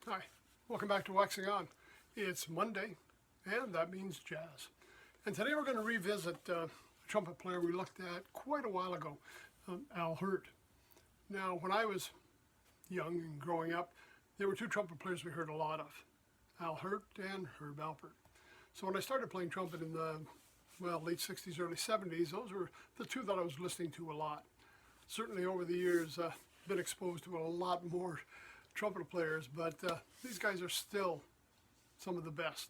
Hi, welcome back to Waxing On. It's Monday, and that means jazz. And today we're going to revisit a trumpet player we looked at quite a while ago, Al Hirt. Now, when I was young and growing up, there were two trumpet players we heard a lot of, Al Hirt and Herb Alpert. So when I started playing trumpet in the late 60s, early 70s, those were the two that I was listening to a lot. Certainly over the years, been exposed to a lot more trumpet players, but these guys are still some of the best.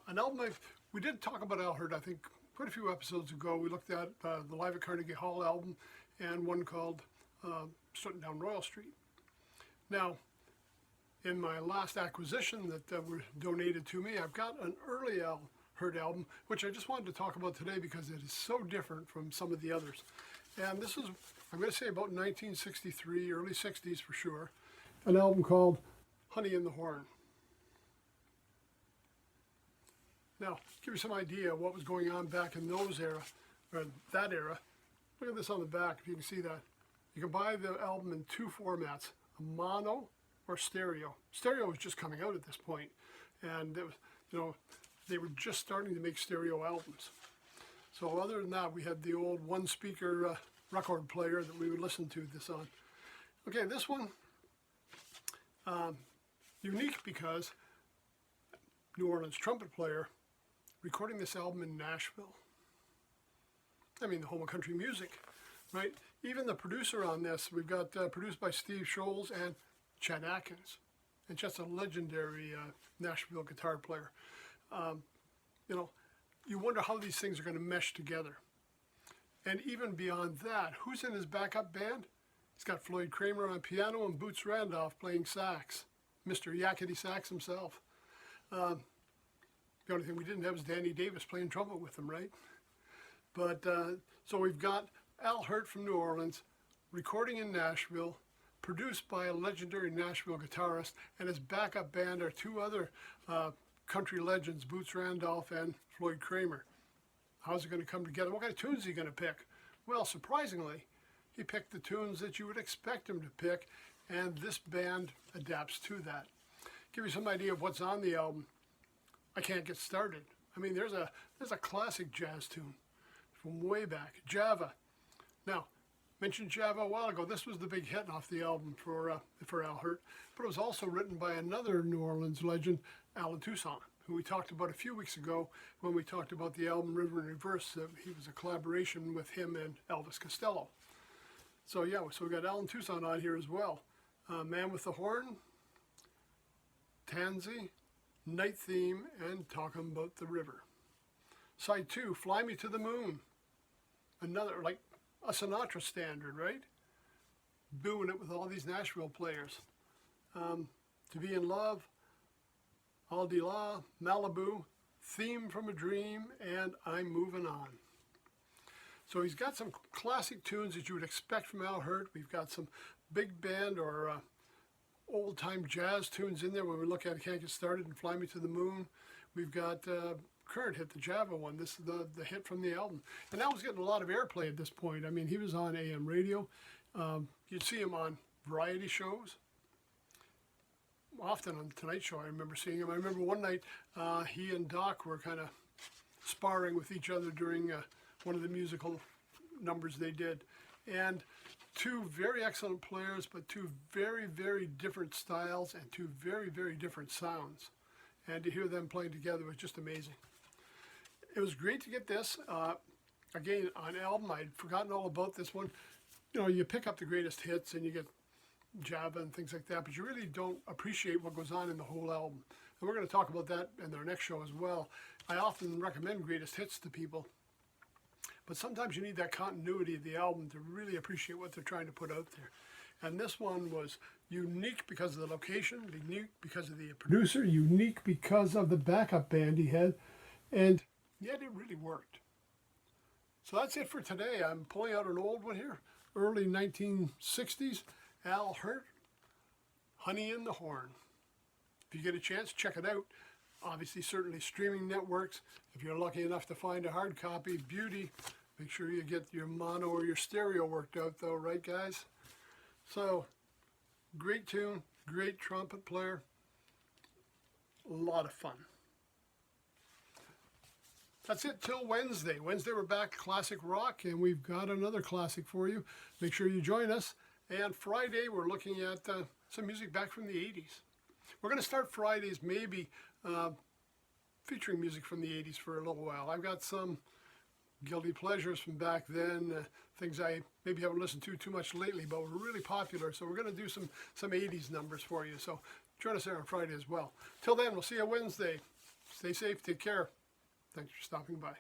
An album we did talk about Al Hirt, I think, quite a few episodes ago. We looked at the Live at Carnegie Hall album and one called Strutting Down Royal Street. Now, in my last acquisition that were donated to me, I've got an early Al Hirt album, which I just wanted to talk about today because it is so different from some of the others. And this is, I'm going to say, about 1963, early 60s for sure. An album called Honey in the Horn. Now, give you some idea of what was going on back in those era, or that era. Look at this on the back, if you can see that. You can buy the album in two formats, a mono or stereo. Stereo was just coming out at this point, and it was, they were just starting to make stereo albums. So other than that, we had the old one-speaker record player that we would listen to this on. Okay, this one, unique because New Orleans trumpet player recording this album in Nashville. I mean, the home of country music, right? Even the producer on this, we've got produced by Steve Scholes and Chet Atkins. And Chet's a legendary Nashville guitar player. You wonder how these things are going to mesh together. And even beyond that, who's in his backup band? He's got Floyd Kramer on piano and Boots Randolph playing sax. Mr. Yakety Sax himself. The only thing we didn't have was Danny Davis playing trumpet with him, right? But so we've got Al Hirt from New Orleans, recording in Nashville, produced by a legendary Nashville guitarist, and his backup band are two other country legends, Boots Randolph and Floyd Kramer. How's it going to come together? What kind of tunes is he going to pick? Well, surprisingly, he picked the tunes that you would expect him to pick, and this band adapts to that. Give you some idea of what's on the album. I Can't Get Started. I mean, there's a classic jazz tune from way back, Java. Now, mentioned Java a while ago. This was the big hit off the album for Al Hirt, but it was also written by another New Orleans legend, Allen Toussaint, who we talked about a few weeks ago when we talked about the album River in Reverse. He was a collaboration with him and Elvis Costello. So yeah, so we got Allen Toussaint on here as well. Man with the Horn, Tansy, Night Theme, and Talking About the River. Side 2, Fly Me to the Moon. Another, like a Sinatra standard, right? Doing it with all these Nashville players. To Be in Love, All De La, Malibu, Theme from a Dream, and I'm Moving On. So he's got some classic tunes that you would expect from Al Hirt. We've got some big band or old-time jazz tunes in there when we look at Can't Get Started and Fly Me to the Moon. We've got current hit, the Java one. This is the hit from the album. And that was getting a lot of airplay at this point. I mean, he was on AM radio. You'd see him on variety shows. Often on The Tonight Show, I remember seeing him. I remember one night he and Doc were kind of sparring with each other during one of the musical numbers they did. And two very excellent players, but two very, very different styles and two very, very different sounds. And to hear them playing together was just amazing. It was great to get this. Again, on album, I'd forgotten all about this one. You pick up the greatest hits and you get Java and things like that, but you really don't appreciate what goes on in the whole album. And we're going to talk about that in our next show as well. I often recommend greatest hits to people, but sometimes you need that continuity of the album to really appreciate what they're trying to put out there. And this one was unique because of the location, unique because of the producer, unique because of the backup band he had, and yet it really worked. So that's it for today. I'm pulling out an old one here, early 1960s, Al Hirt, Honey in the Horn. If you get a chance, check it out. Obviously, certainly streaming networks. If you're lucky enough to find a hard copy, beauty. Make sure you get your mono or your stereo worked out though, right guys? So, great tune, great trumpet player. A lot of fun. That's it till Wednesday. Wednesday we're back classic rock, and we've got another classic for you. Make sure you join us. And Friday we're looking at some music back from the 80s. We're going to start Fridays maybe featuring music from the 80s for a little while. I've got some guilty pleasures from back then, things I maybe haven't listened to too much lately, but were really popular. So we're going to do some 80s numbers for you. So join us there on Friday as well. Till then, we'll see you Wednesday. Stay safe. Take care. Thanks for stopping by.